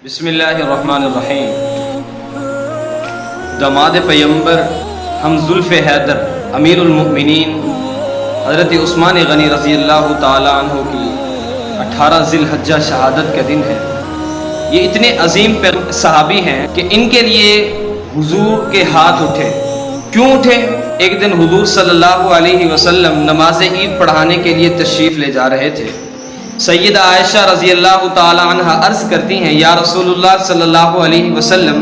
بسم اللہ الرحمن الرحیم۔ داماد پیمبر ہم زلف حیدر امیر المؤمنین حضرت عثمان غنی رضی اللہ تعالی عنہ کی 18 ذی الحجہ شہادت کا دن ہے۔ یہ اتنے عظیم صحابی ہیں کہ ان کے لیے حضور کے ہاتھ اٹھے۔ کیوں اٹھے؟ ایک دن حضور صلی اللہ علیہ وسلم نماز عید پڑھانے کے لیے تشریف لے جا رہے تھے۔ سیدہ عائشہ رضی اللہ تعالی عنہ عرض کرتی ہیں، یا رسول اللہ صلی اللہ علیہ وسلم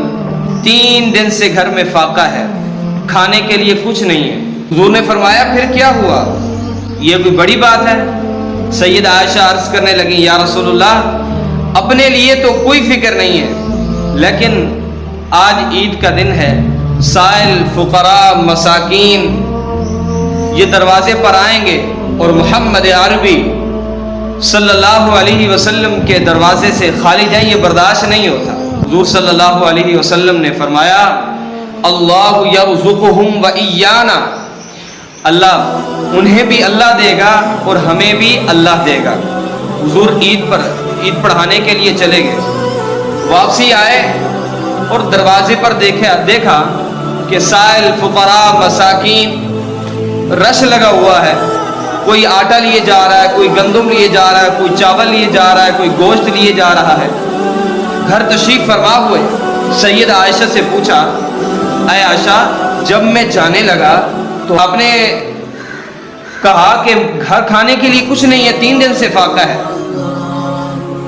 3 دن سے گھر میں فاقہ ہے، کھانے کے لیے کچھ نہیں ہے۔ حضور نے فرمایا پھر کیا ہوا؟ یہ کوئی بڑی بات ہے؟ سیدہ عائشہ عرض کرنے لگی، یا رسول اللہ اپنے لیے تو کوئی فکر نہیں ہے، لیکن آج عید کا دن ہے، سائل فقراء مساکین یہ دروازے پر آئیں گے اور محمد عربی صلی اللہ علیہ وسلم کے دروازے سے خالی جائیں، یہ برداشت نہیں ہوتا۔ حضور صلی اللہ علیہ وسلم نے فرمایا، اللہ یرزقہم و ایانا، اللہ انہیں بھی اللہ دے گا اور ہمیں بھی اللہ دے گا۔ حضور عید پڑھانے کے لیے چلے گئے، واپسی آئے اور دروازے پر دیکھا کہ سائل فقراء مساکین رش لگا ہوا ہے، کوئی آٹا لیے جا رہا ہے، کوئی گندم لیے جا رہا ہے، کوئی چاول لیے جا رہا ہے، کوئی گوشت لیے جا رہا ہے۔ گھر تشریف فرما ہوئے سیدہ عائشہ سے پوچھا، اے عائشہ جب میں جانے لگا تو آپ نے کہا کہ گھر کھانے کے لیے کچھ نہیں ہے، 3 دن سے فاقہ ہے،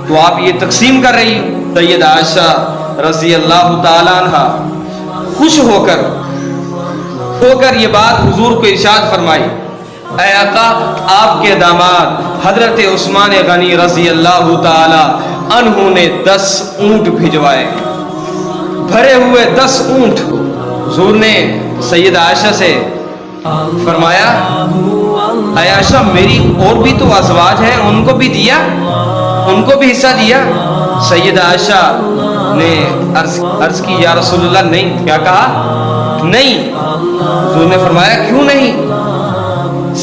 تو آپ یہ تقسیم کر رہی؟ سیدہ عائشہ رضی اللہ تعالی عنہ خوش ہو کر یہ بات حضور کو ارشاد فرمائی، اے آقا آپ کے داماد حضرت عثمان غنی رضی اللہ تعالی عنہ نے 10 اونٹ بھجوائے، بھرے ہوئے 10 اونٹ۔ حضور نے سیدہ عائشہ سے فرمایا، اے عائشہ میری اور بھی تو ازواج ہیں، ان کو بھی دیا، ان کو بھی حصہ دیا؟ سیدہ عائشہ نے عرض کی، یا رسول اللہ نہیں۔ کیا کہا؟ نہیں۔ حضور نے فرمایا کیوں نہیں؟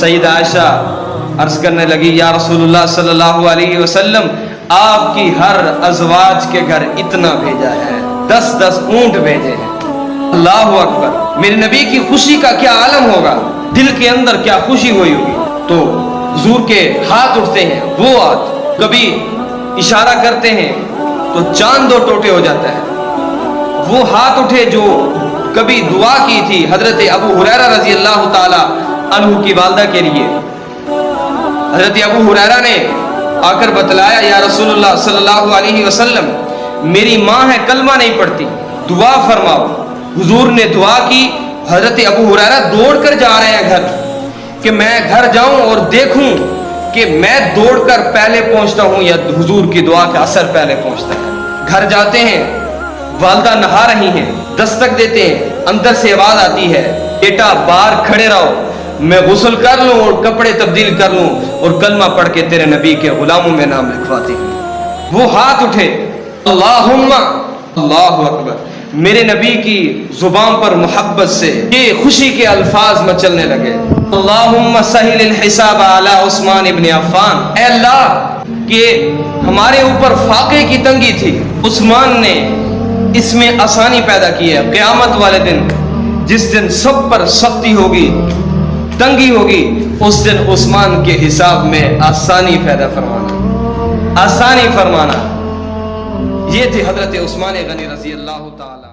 سیدہ عائشہ عرض کرنے لگی، یا رسول اللہ صلی اللہ علیہ وسلم آپ کی ہر ازواج کے گھر اتنا بھیجا ہے، 10 اونٹ بھیجے ہیں۔ اللہ اکبر! میرے نبی کی خوشی کا کیا عالم ہوگا، دل کے اندر کیا خوشی ہوئی ہوگی۔ تو حضور کے ہاتھ اٹھتے ہیں، وہ ہاتھ کبھی اشارہ کرتے ہیں تو چاند 2 ٹوٹے ہو جاتا ہے۔ وہ ہاتھ اٹھے جو کبھی دعا کی تھی حضرت ابو ہریرہ رضی اللہ تعالی عنہ کی والدہ کے لیے۔ حضرت ابو ہریرہ نے آ کر بتلایا، یا رسول اللہ صلی اللہ علیہ وسلم میری ماں ہے، کلمہ نہیں پڑھتی، دعا فرماؤ۔ حضور نے دعا کی۔ حضرت ابو ہریرہ دوڑ کر جا رہے ہیں گھر، کہ میں گھر جاؤں اور دیکھوں کہ میں دوڑ کر پہلے پہنچتا ہوں یا حضور کی دعا کا اثر پہلے پہنچتا ہے۔ گھر جاتے ہیں، والدہ نہا رہی ہیں، دستک دیتے ہیں، اندر سے آواز آتی ہے، بیٹا باہر کھڑے رہو، میں غسل کر لوں اور کپڑے تبدیل کر لوں اور کلمہ پڑھ کے تیرے نبی کے غلاموں میں نام لکھواتی ہوں۔ وہ ہاتھ اٹھے، اللہم، اللہ اکبر! میرے نبی کی زبان پر محبت سے یہ خوشی کے الفاظ مچلنے لگے، اللہم سہل الحساب علی عثمان ابن عفان۔ اے اللہ کہ ہمارے اوپر فاقے کی تنگی تھی، عثمان نے اس میں آسانی پیدا کی ہے۔ قیامت والے دن جس دن سب پر سختی ہوگی، تنگی ہوگی، اس دن عثمان کے حساب میں آسانی پیدا فرمانا، آسانی فرمانا۔ یہ تھے حضرت عثمان غنی رضی اللہ تعالی